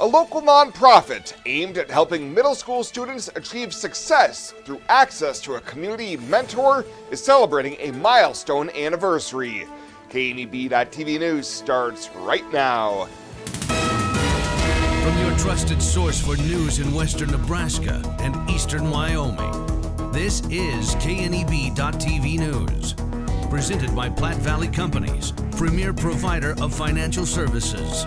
A local nonprofit aimed at helping middle school students achieve success through access to a community mentor is celebrating a milestone anniversary. KNEB.TV News starts right now. From your trusted source for news in western Nebraska and eastern Wyoming, this is KNEB.TV News. Presented by Platte Valley Companies, premier provider of financial services.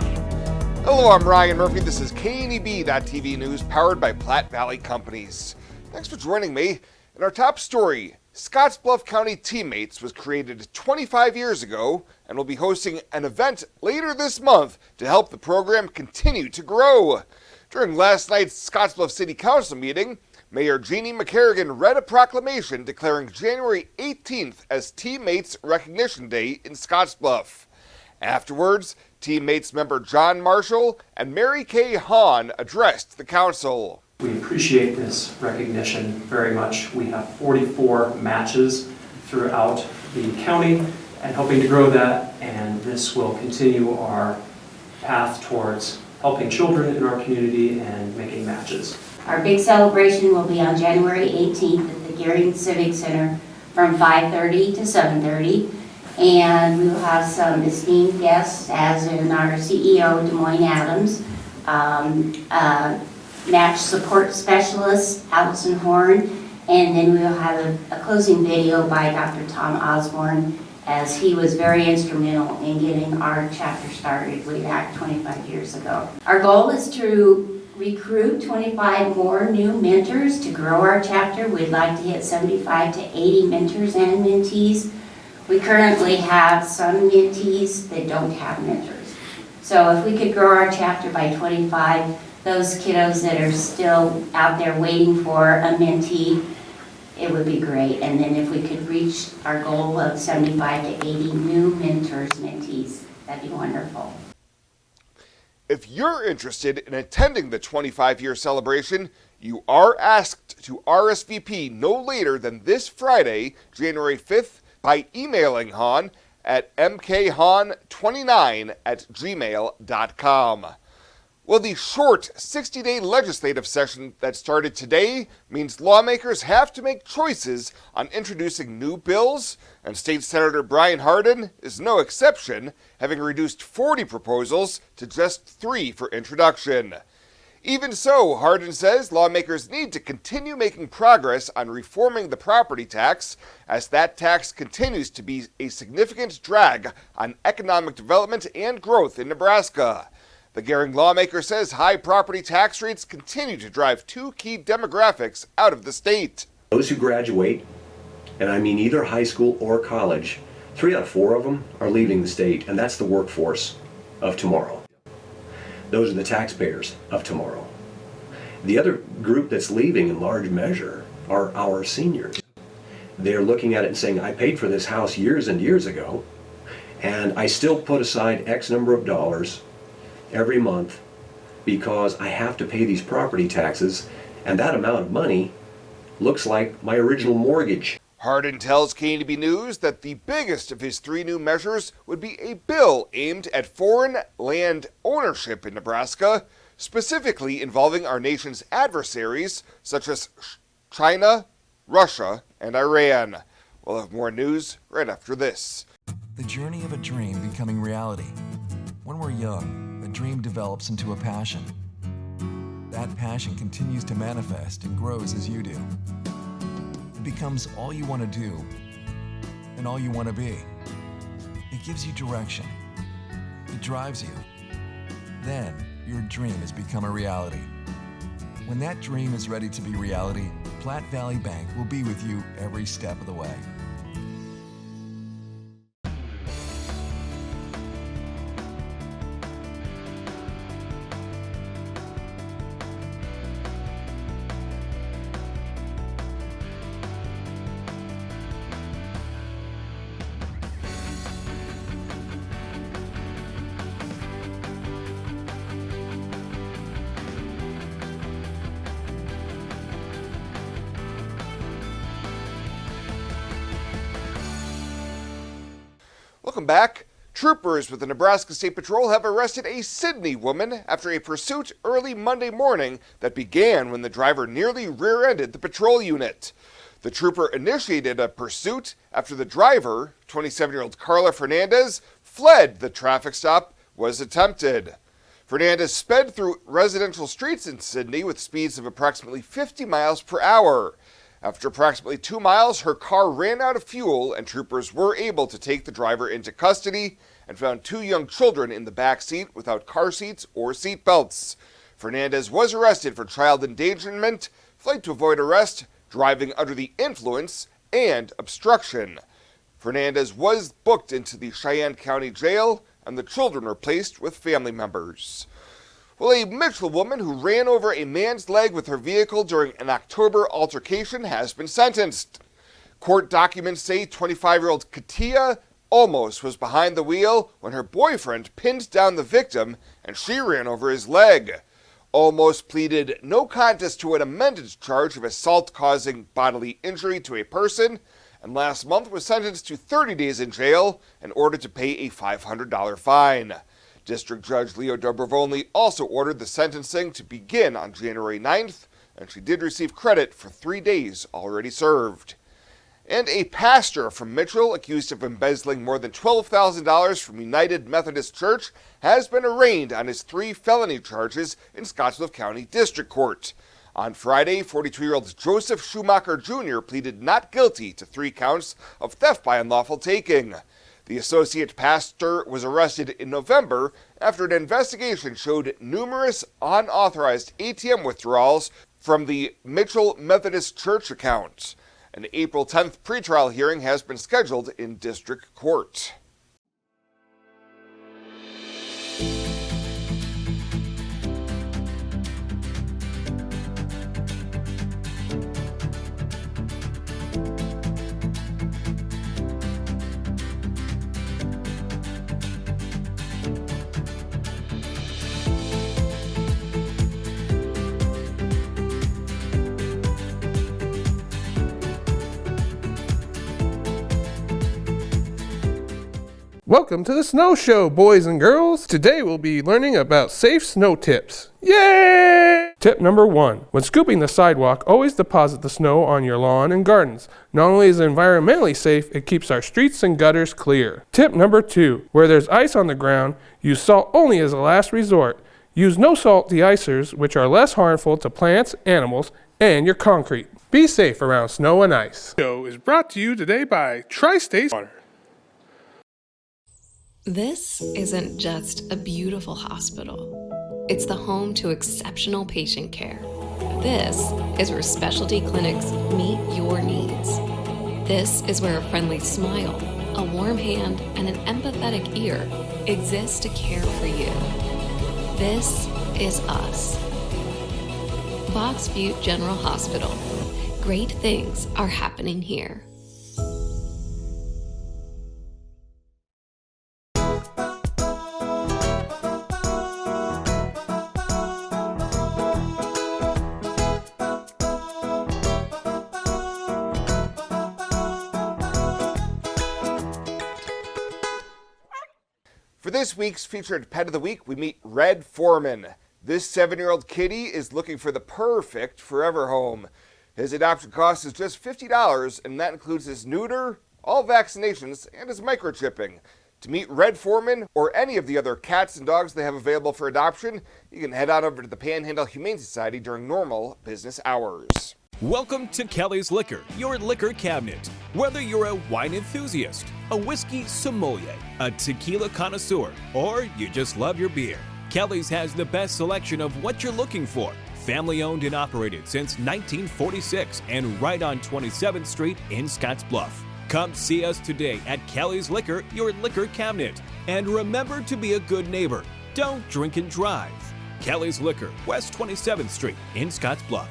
Hello, I'm Ryan Murphy. This is KNEB.TV News powered by Platte Valley Companies. Thanks for joining me. In our top story, Scottsbluff County Teammates was created 25 years ago and will be hosting an event later this month to help the program continue to grow. During last night's Scottsbluff City Council meeting, Mayor Jeannie McCarrigan read a proclamation declaring January 18th as Teammates Recognition Day in Scottsbluff. Afterwards, Teammates member John Marshall and Mary Kay Hahn addressed the council. We appreciate this recognition very much. We have 44 matches throughout the county and hoping to grow that, and this will continue our path towards helping children in our community and making matches. Our big celebration will be on January 18th at the Gering Civic Center from 5:30 to 7:30. And we will have some esteemed guests, as in our CEO, Des Moines Adams, match support specialist, Allison Horn, and then we will have a closing video by Dr. Tom Osborne, as he was very instrumental in getting our chapter started way back 25 years ago. Our goal is to recruit 25 more new mentors to grow our chapter. We'd like to hit 75 to 80 mentors and mentees. We currently have some mentees that don't have mentors. So if we could grow our chapter by 25, those kiddos that are still out there waiting for a mentee, it would be great. And then if we could reach our goal of 75 to 80 new mentors, mentees, that'd be wonderful. If you're interested in attending the 25-year celebration, you are asked to RSVP no later than this Friday, January 5th, by emailing Hahn at mkhahn29@gmail.com. Well, the short 60-day legislative session that started today means lawmakers have to make choices on introducing new bills, and State Senator Brian Hardin is no exception, having reduced 40 proposals to just 3 for introduction. Even so, Hardin says lawmakers need to continue making progress on reforming the property tax, as that tax continues to be a significant drag on economic development and growth in Nebraska. The Gering lawmaker says high property tax rates continue to drive 2 key demographics out of the state. Those who graduate, and I mean either high school or college, 3 out of 4 of them are leaving the state, and that's the workforce of tomorrow. Those are the taxpayers of tomorrow. The other group that's leaving in large measure are our seniors. They're looking at it and saying, I paid for this house years and years ago, and I still put aside X number of dollars every month because I have to pay these property taxes, and that amount of money looks like my original mortgage. Hardin tells KNEB News that the biggest of his 3 new measures would be a bill aimed at foreign land ownership in Nebraska, specifically involving our nation's adversaries such as China, Russia, and Iran. We'll have more news right after this. The journey of a dream becoming reality. When we're young, a dream develops into a passion. That passion continues to manifest and grows as you do. It becomes all you want to do and all you want to be. It gives you direction. It drives you. Then your dream has become a reality. When that dream is ready to be reality, Platte Valley Bank will be with you every step of the way. Welcome back. Troopers with the Nebraska State Patrol have arrested a Sidney woman after a pursuit early Monday morning that began when the driver nearly rear-ended the patrol unit. The trooper initiated a pursuit after the driver, 27-year-old Carla Fernandez, fled the traffic stop was attempted. Fernandez sped through residential streets in Sidney with speeds of approximately 50 miles per hour. After approximately 2 miles, her car ran out of fuel and troopers were able to take the driver into custody and found 2 young children in the back seat without car seats or seat belts. Fernandez was arrested for child endangerment, flight to avoid arrest, driving under the influence, and obstruction. Fernandez was booked into the Cheyenne County Jail, and the children were placed with family members. Well, a Mitchell woman who ran over a man's leg with her vehicle during an October altercation has been sentenced. Court documents say 25-year-old Katia almost was behind the wheel when her boyfriend pinned down the victim and she ran over his leg. Almost pleaded no contest to an amended charge of assault causing bodily injury to a person, and last month was sentenced to 30 days in jail and ordered to pay a $500 fine. District Judge Leo Dobrovolny also ordered the sentencing to begin on January 9th, and she did receive credit for 3 days already served. And a pastor from Mitchell accused of embezzling more than $12,000 from United Methodist Church has been arraigned on his 3 felony charges in Scottsbluff County District Court. On Friday, 42-year-old Joseph Schumacher Jr. pleaded not guilty to 3 counts of theft by unlawful taking. The associate pastor was arrested in November after an investigation showed numerous unauthorized ATM withdrawals from the Mitchell Methodist Church account. An April 10th pretrial hearing has been scheduled in district court. Welcome to the Snow Show, boys and girls. Today we'll be learning about safe snow tips. Yay! Tip number 1. When scooping the sidewalk, always deposit the snow on your lawn and gardens. Not only is it environmentally safe, it keeps our streets and gutters clear. Tip number 2. Where there's ice on the ground, use salt only as a last resort. Use no-salt de-icers, which are less harmful to plants, animals, and your concrete. Be safe around snow and ice. The show is brought to you today by Tri-State Water. This isn't just a beautiful hospital. It's the home to exceptional patient care. This is where specialty clinics meet your needs. This is where a friendly smile, a warm hand, and an empathetic ear exist to care for you. This is us. Fox Butte General Hospital. Great things are happening here. For this week's featured Pet of the Week, we meet Red Foreman. This 7-year-old kitty is looking for the perfect forever home. His adoption cost is just $50, and that includes his neuter, all vaccinations, and his microchipping. To meet Red Foreman or any of the other cats and dogs they have available for adoption, you can head on over to the Panhandle Humane Society during normal business hours. Welcome to Kelly's Liquor, your liquor cabinet. Whether you're a wine enthusiast, a whiskey sommelier, a tequila connoisseur, or you just love your beer, Kelly's has the best selection of what you're looking for. Family owned and operated since 1946 and right on 27th Street in Scottsbluff. Come see us today at Kelly's Liquor, your liquor cabinet. And remember to be a good neighbor. Don't drink and drive. Kelly's Liquor, West 27th Street in Scottsbluff.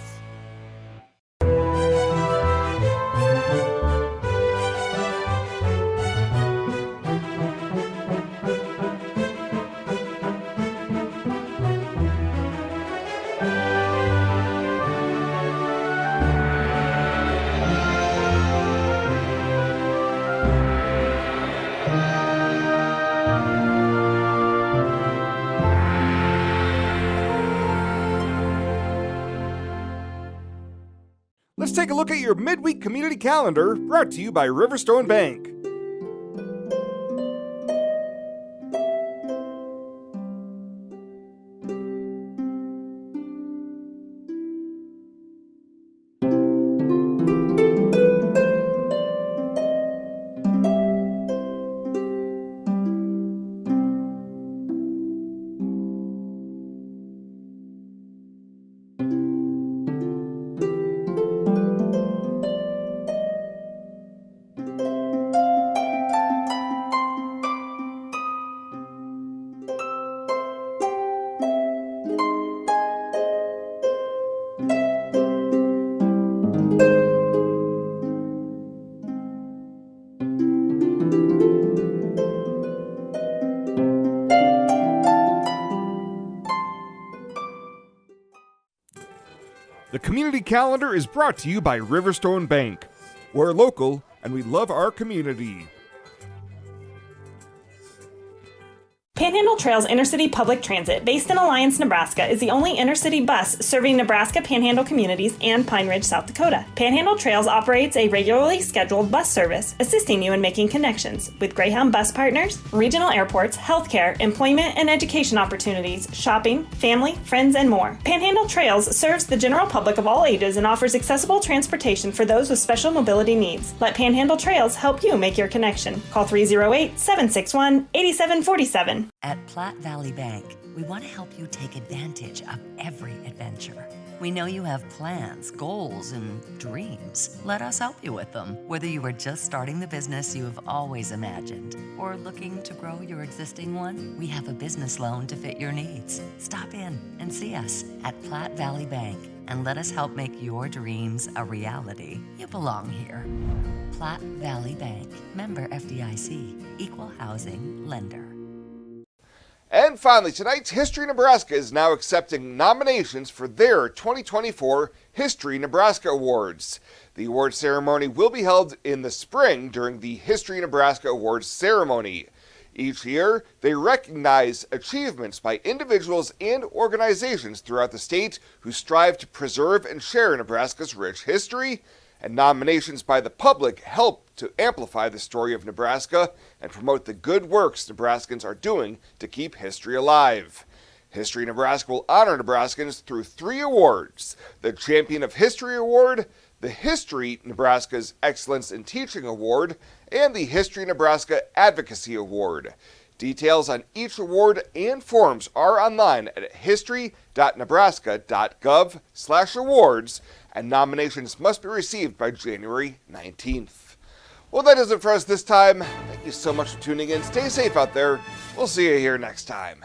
let's take a look at your midweek community calendar brought to you by Riverstone Bank. The community calendar is brought to you by Riverstone Bank. We're local and we love our community. Panhandle Trails Intercity Public Transit, based in Alliance, Nebraska, is the only intercity bus serving Nebraska Panhandle communities and Pine Ridge, South Dakota. Panhandle Trails operates a regularly scheduled bus service, assisting you in making connections with Greyhound bus partners, regional airports, healthcare, employment and education opportunities, shopping, family, friends, and more. Panhandle Trails serves the general public of all ages and offers accessible transportation for those with special mobility needs. Let Panhandle Trails help you make your connection. Call 308-761-8747. At Platte Valley Bank, we want to help you take advantage of every adventure. We know you have plans, goals, and dreams. Let us help you with them. Whether you are just starting the business you have always imagined or looking to grow your existing one, we have a business loan to fit your needs. Stop in and see us at Platte Valley Bank and let us help make your dreams a reality. You belong here. Platte Valley Bank, member FDIC, equal housing lender. And finally, tonight's History Nebraska is now accepting nominations for their 2024 History Nebraska Awards. The award ceremony will be held in the spring during the History Nebraska Awards ceremony. Each year, they recognize achievements by individuals and organizations throughout the state who strive to preserve and share Nebraska's rich history, and nominations by the public help to amplify the story of Nebraska and promote the good works Nebraskans are doing to keep history alive. History Nebraska will honor Nebraskans through 3 awards: the Champion of History Award, the History Nebraska's Excellence in Teaching Award, and the History Nebraska Advocacy Award. Details on each award and forms are online at history.nebraska.gov/awards, and nominations must be received by January 19th. Well, that does it for us this time. Thank you so much for tuning in. Stay safe out there. We'll see you here next time.